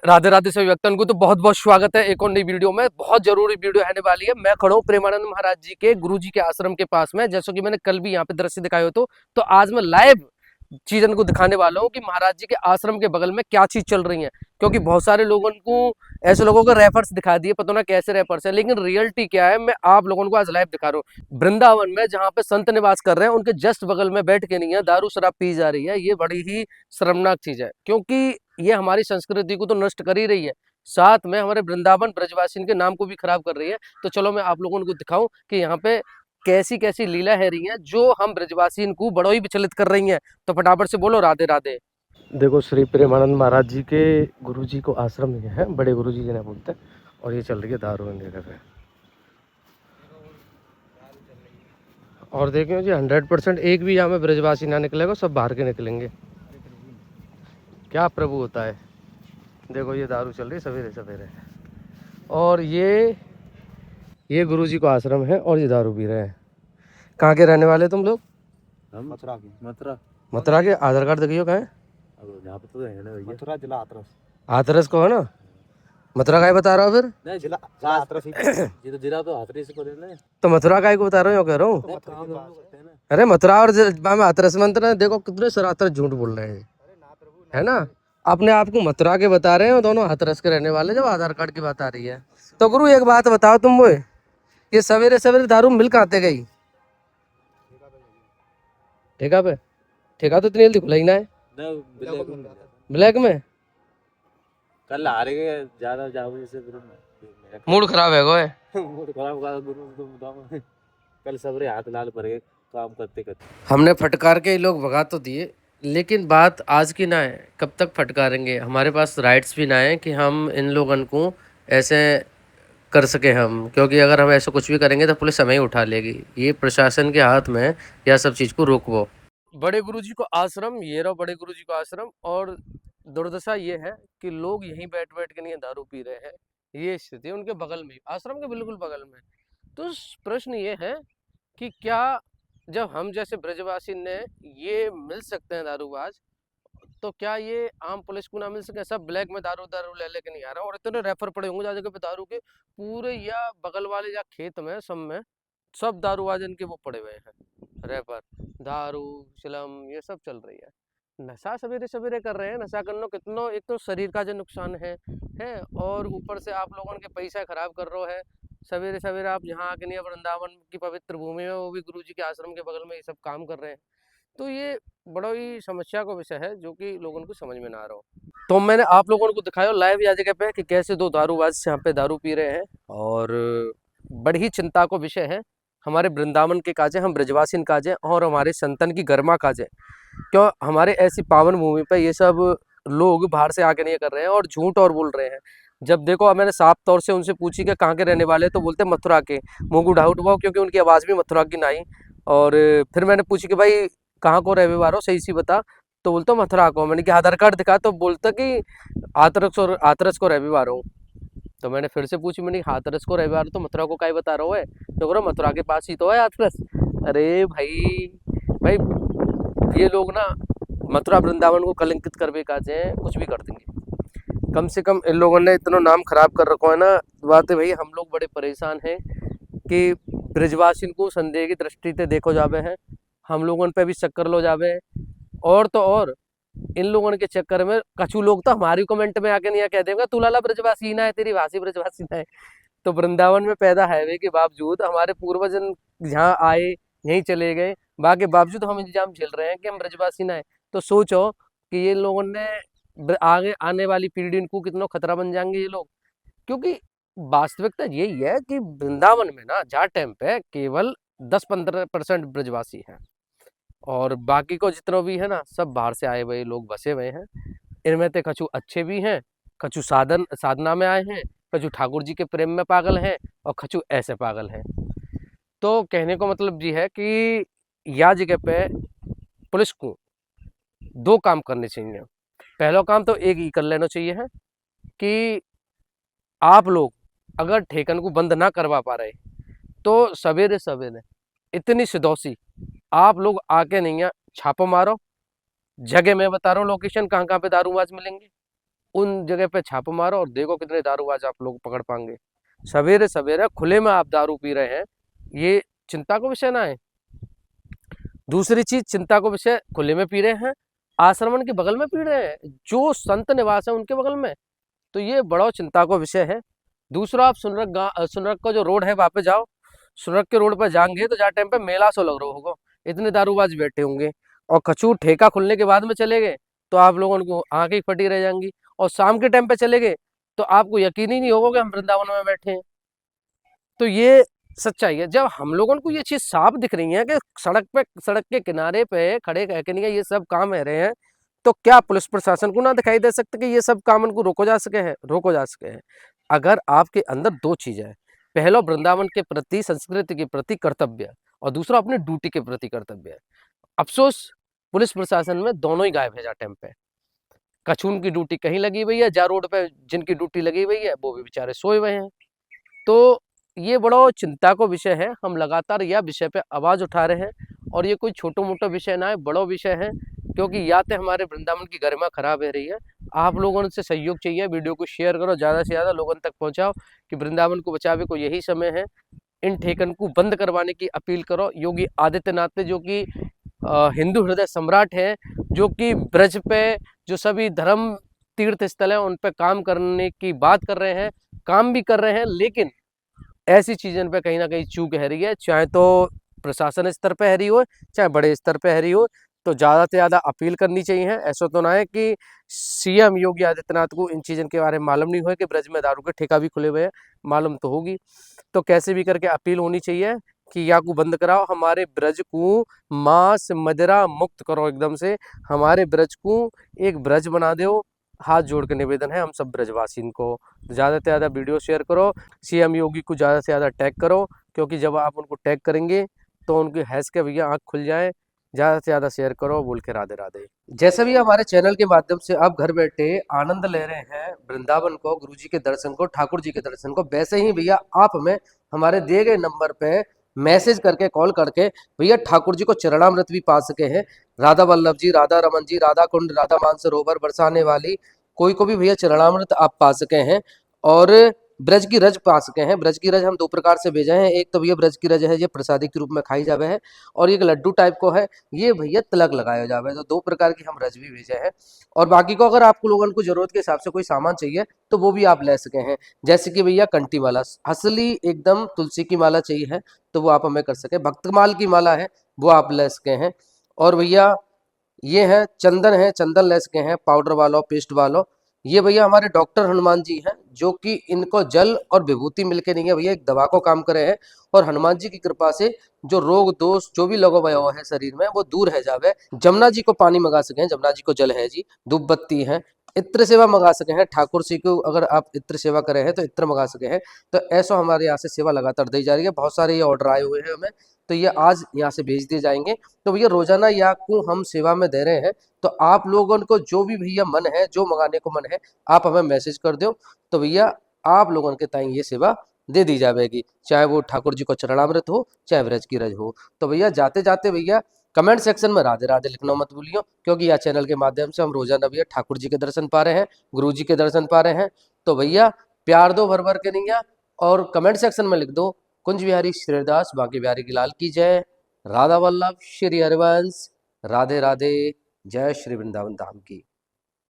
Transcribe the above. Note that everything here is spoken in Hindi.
राधे राधे सभी भक्तों को तो बहुत बहुत स्वागत है एक और नई वीडियो में। बहुत जरूरी वीडियो रहने वाली है। मैं खड़ा हूँ प्रेमानंद महाराज जी के गुरु जी के आश्रम के पास में। जैसा कि मैंने कल भी यहाँ पे दृश्य दिखाए हो तो आज मैं लाइव चीजन को दिखाने वाला हूँ कि महाराज जी के आश्रम के बगल में क्या चीज चल रही है। क्योंकि बहुत सारे लोगों को ऐसे लोगों को रेफर्स दिखा दिए, पता ना कैसे रेफर्स है, लेकिन रियलिटी क्या है मैं आप लोगों को आज लाइव दिखा रहा हूँ। वृंदावन में जहाँ पे संत निवास कर रहे हैं उनके जस्ट बगल में बैठ के नहीं है दारू शराब पी जा रही है। ये बड़ी ही शर्मनाक चीज है, क्योंकि ये हमारी संस्कृति को तो नष्ट कर ही रही है, साथ में हमारे वृंदावन ब्रजवासी के नाम को भी खराब कर रही है। तो चलो मैं आप लोगों को दिखाऊं कि यहाँ पे कैसी कैसी लीला है रही है जो हम ब्रजवासी को बड़ो ही विचलित कर रही हैं। तो फटाफट से बोलो राधे राधे। देखो श्री प्रेमानंद महाराज जी के गुरु जी को आश्रम ये है, बड़े गुरु जी जिन्हें बोलते हैं, और ये चल रही है दारू जगह पे। और देखें जी 100% एक भी यहाँ में ब्रजवासी ना निकलेगा, सब बाहर के निकलेंगे। क्या प्रभु होता है। देखो ये दारू चल रही है सवेरे सवेरे, और ये गुरुजी को आश्रम है और ये दारू पी रहे हैं। कहाँ के रहने वाले तुम लोग? हम मथुरा के। मथुरा के। आधार कार्ड देखियो कहाँ है? अब यहाँ पे तो है ना भैया, मथुरा जिला हाथरस। हाथरस को है ना? मथुरा का ही बता रहा हूँ फिर। नहीं जिला हाथरस ही। ये तो जिला तो हाथरस को ना। तो मथुरा का ही को बता रहा हूँ, कह रहा हूँ। अरे मथुरा और हाथरस मंत्र, देखो कितने सरासर झूठ बोल रहे हैं, है ना? अपने आप को मथुरा के बता रहे हैं, दोनों हाथरस के रहने वाले, जब आधार कार्ड की बात आ रही है। तो गुरु एक बात बताओ तुम, वो ये सवेरे सवेरे दारू मिल कहाँ आते गई? ठेका पे? ठेका तो इतनी जल्दी खुला ही ना है। ब्लैक में कल आ रहे ज्यादा जाओ जैसे मूड खराब है गोए। मूड खराब का गुरु कल सबरे हाथ लाल पड़ गए काम करते करते। हमने फटकार के ये लोग भगा तो दिए, लेकिन बात आज की ना है, कब तक फटकारेंगे? हमारे पास राइट्स भी ना है कि हम इन लोगों को ऐसे कर सके हम, क्योंकि अगर हम ऐसा कुछ भी करेंगे तो पुलिस हमें ही उठा लेगी। ये प्रशासन के हाथ में यह सब चीज़ को रोकवो। बड़े गुरुजी को आश्रम, ये रहो बड़े गुरुजी को आश्रम, और दुर्दशा ये है कि लोग यहीं बैठ बैठ के नहीं दारू पी रहे हैं। ये स्थिति है उनके बगल में, आश्रम के बिल्कुल बगल में। तो प्रश्न ये है कि क्या जब हम जैसे ब्रजवासी ने ये मिल सकते हैं दारूबाज, तो क्या ये आम पुलिस को ना मिल सके? सब ब्लैक में दारू दारू ले लेके नहीं आ रहा, और इतने रेफर पड़े होंगे जगह पे दारू के पूरे, या बगल वाले या खेत में सब में सब दारूबाज इनके वो पड़े हुए हैं रेफर। दारू चिलम ये सब चल रही है। नशा सवेरे सवेरे कर रहे हैं। नशा करना कितना, एक तो शरीर का जो नुकसान है, और ऊपर से आप लोगों के पैसा खराब कर रहे है। सवेरे सवेरे आप यहाँ आके नहीं, वृंदावन की पवित्र भूमि में, वो भी गुरु जी के आश्रम के बगल में ये सब काम कर रहे हैं। तो ये बड़ा ही समस्या का विषय है जो कि लोगों को समझ में ना आ रहा हो। तो मैंने आप लोगों को दिखाया लाइव या जगह पे कि कैसे दो दारूबाज यहाँ पे दारू पी रहे हैं, और बड़ी ही चिंता को विषय है। हमारे वृंदावन के काजे, हम ब्रजवासी काजे, और हमारे संतन की गरिमा काजे। क्यों हमारे ऐसी पावन भूमि पे ये सब लोग बाहर से आके नहीं कर रहे हैं और झूठ और बोल रहे हैं। जब देखो मैंने साफ तौर से उनसे पूछी कि कहाँ के रहने वाले, तो बोलते मथुरा के। मुँह को डाउट हुआ क्योंकि उनकी आवाज़ भी मथुरा की ना आई। और फिर मैंने पूछी कि भाई कहाँ को रहे वारो, सही सी बता। तो बोलते मथुरा को। मैंने कि आधार कार्ड दिखा, तो बोलता कि हाथरस को रविवार हूँ। तो मैंने फिर से पूछी, मैंने हाथरस को रविवार, तो मथुरा को काहे बता रहा हो है? तो करो मथुरा के पास ही तो है हाथरस। अरे भाई भाई ये लोग ना मथुरा वृंदावन को कलंकित करवे काजे हैं, कुछ भी कर देंगे। कम से कम इन लोगों ने इतना नाम खराब कर रखा है ना। बात है भाई, हम लोग बड़े परेशान हैं कि ब्रजवासी को संदेह की दृष्टि से देखो जावे हैं, हम लोगों पे भी चक्कर लो जावे हैं। और तो और इन लोगों के चक्कर में कछु लोग तो हमारी कमेंट में आके नहीं कह देंगे तू लाला ब्रजवासी ना है, तेरी भाषी ब्रजवासी ना है। तो वृंदावन में पैदा है के बावजूद हमारे पूर्वज यहाँ आए, यहीं चले गए, बाकी बावजूद हम इंतजाम झेल रहे हैं कि हम ब्रजवासी ना है। तो सोचो कि ये लोगों ने आगे आने वाली पीढ़ी को कितना खतरा बन जाएंगे ये लोग। क्योंकि वास्तविकता यही है कि वृंदावन में ना जा टाइम पे केवल 10-15% ब्रजवासी हैं, और बाकी को जितना भी है ना सब बाहर से आए हुए लोग बसे हुए हैं। इनमें से कछु अच्छे भी हैं, कछु साधना में आए हैं, कछु ठाकुर जी के प्रेम में पागल हैं, और कछु ऐसे पागल हैं। तो कहने को मतलब ये है कि या जगह पे पुलिस को दो काम करने चाहिए। पहला काम तो एक ही कर लेना चाहिए है कि आप लोग अगर ठेकन को बंद ना करवा पा रहे, तो सवेरे सवेरे इतनी सिदौसी आप लोग आके नहीं है छापा मारो। जगह मैं बता रहा हूँ लोकेशन, कहाँ कहाँ पे दारूबाज मिलेंगे, उन जगह पे छापा मारो और देखो कितने दारूबाज आप लोग पकड़ पाएंगे। सवेरे सवेरे खुले में आप दारू पी रहे हैं, ये चिंता का विषय ना है। दूसरी चीज, चिंता को विषय, खुले में पी रहे हैं, आश्रमण के बगल में पी रहे हैं, जो संत निवास है उनके बगल में, तो ये बड़ा चिंता का विषय है। दूसरा, आप सुनरक का जो रोड है वहां पे जाओ, सुनरक के रोड पर जाएंगे तो जहाँ टाइम पे मेला सो लग रहा होगा, इतने दारूबाज बैठे होंगे, और कचू ठेका खुलने के बाद में चले गए तो आप लोगों को आंखें ही फटी रह जाएंगी, और शाम के टाइम पे चले गए तो आपको यकीन ही नहीं होगा कि हम वृंदावन में बैठे हैं। तो ये सच्चाई है। जब हम लोगों को ये चीज साफ दिख रही है कि सड़क के किनारे पे खड़े कह के नहीं ये सब काम है रहे हैं, तो क्या पुलिस प्रशासन को ना दिखाई दे सकते कि ये सब काम उनको रोको जा सके हैं। अगर आपके अंदर दो चीजें हैं, पहला वृंदावन के प्रति, संस्कृति के प्रति कर्तव्य, और दूसरा अपनी ड्यूटी के प्रति कर्तव्य है। अफसोस पुलिस प्रशासन में दोनों ही गायब है जा टाइम पे। कछून की ड्यूटी कहीं लगी हुई है, जा रोड पे जिनकी ड्यूटी लगी हुई है वो भी बेचारे सोए हुए हैं। तो ये बड़ा चिंता का विषय है। हम लगातार यह विषय पे आवाज उठा रहे हैं, और ये कोई छोटा मोटा विषय ना है, बड़ा विषय है, क्योंकि या तो हमारे वृंदावन की गरिमा खराब है रही है। आप लोगों से सहयोग चाहिए, वीडियो को शेयर करो, ज्यादा से ज्यादा लोगों तक पहुंचाओ कि वृंदावन को बचावे को यही समय है। इन ठेकन को बंद करवाने की अपील करो। योगी आदित्यनाथ ने, जो कि हिंदू हृदय सम्राट है, जो कि ब्रज पे जो सभी धर्म तीर्थ स्थल है उन पे काम करने की बात कर रहे हैं, काम भी कर रहे हैं, लेकिन ऐसी चीजों पे कहीं ना कहीं चूक है रही है, चाहे तो प्रशासन स्तर पे है रही हो, चाहे बड़े स्तर पे है रही हो। तो ज्यादा से ज्यादा अपील करनी चाहिए। ऐसा तो ना है कि सीएम योगी आदित्यनाथ को इन चीजों के बारे में मालूम नहीं हो कि ब्रज में दारू के ठेका भी खुले हुए हैं, मालूम तो होगी। तो कैसे भी करके अपील होनी चाहिए कि या को बंद कराओ, हमारे ब्रज को मांस मदिरा मुक्त करो एकदम से, हमारे ब्रज को एक ब्रज बना दो। हाथ जोड़ के निवेदन है हम सब ब्रजवासियों को, ज़्यादा से ज़्यादा वीडियो शेयर करो, सीएम योगी को ज़्यादा से ज़्यादा टैग करो, क्योंकि जब आप उनको टैग करेंगे तो उनकी हैस के भैया आँख खुल जाए। ज़्यादा से ज़्यादा शेयर करो, बोल के राधे राधे। जैसे भी हमारे चैनल के माध्यम से आप घर बैठे आनंद ले रहे हैं वृंदावन को, गुरु जी के दर्शन को, ठाकुर जी के दर्शन को, वैसे ही भैया आप हमें हमारे दिए गए नंबर पे मैसेज करके, कॉल करके भैया ठाकुर जी को चरणामृत भी पा सके हैं। राधा वल्लभ जी, राधा रमन जी, राधा कुंड, राधा मानसरोवर, बरसाने वाली, कोई को भी भैया चरणामृत आप पा सके हैं। और ब्रज की रज पा सके हैं। ब्रज की रज हम दो प्रकार से भेजे हैं, एक तो भैया ब्रज की रज है ये प्रसादी के रूप में खाई जावे है, और एक लड्डू टाइप को है, ये भैया तिलक लगाया जावे। तो दो प्रकार की हम रज भी भेजे हैं। और बाकी को अगर आपको लोगों को जरूरत के हिसाब से कोई सामान चाहिए तो वो भी आप ले सके हैं। जैसे कि भैया कंठी माला, असली एकदम तुलसी की माला चाहिए है तो वो आप हमें कर सके, भक्तमाल की माला है वो आप ले सके हैं। और भैया ये है चंदन, है चंदन ले सके हैं, पाउडर वालों, पेस्ट वालों। ये भैया हमारे डॉक्टर हनुमान जी हैं, जो कि इनको जल और विभूति मिलके नहीं है भैया, एक दवा को काम करे हैं। और हनुमान जी की कृपा से जो रोग दोष जो भी लगा हुआ है शरीर में वो दूर है जावे। जमुना जी को पानी मंगा सके हैं, जमुना जी को जल है जी, धूप बत्ती है, इत्र सेवा मंगा सके हैं। ठाकुर जी को अगर आप इत्र सेवा करे हैं तो इत्र मंगा सके हैं। तो ऐसा हमारे यहाँ से सेवा लगातार दी जा रही है। बहुत सारे ये ऑर्डर आए हुए हैं हमें, तो ये आज यहाँ से भेज दिए जाएंगे। तो भैया रोजाना या को हम सेवा में दे रहे हैं, तो आप लोगों को जो भी भैया मन है, जो मंगाने को मन है, आप हमें मैसेज कर दो, तो भैया आप लोगों के ताई ये सेवा दे दी जाएगी, चाहे वो ठाकुर जी को चरणामृत हो, चाहे व्रज की रज हो। तो भैया जाते जाते भैया कमेंट सेक्शन में राधे राधे लिखना मत भूलियो, क्योंकि यह चैनल के माध्यम से हम रोजाना भैया ठाकुर जी के दर्शन पा रहे हैं, गुरु जी के दर्शन पा रहे हैं। तो भैया प्यार दो भर भर के नहीं, और कमेंट सेक्शन में लिख दो कुंज बिहारी श्रीदास बांके बिहारी की लाल की जय, राधा वल्लभ श्री हरिवंश, राधे राधे, जय श्री वृंदावन धाम की।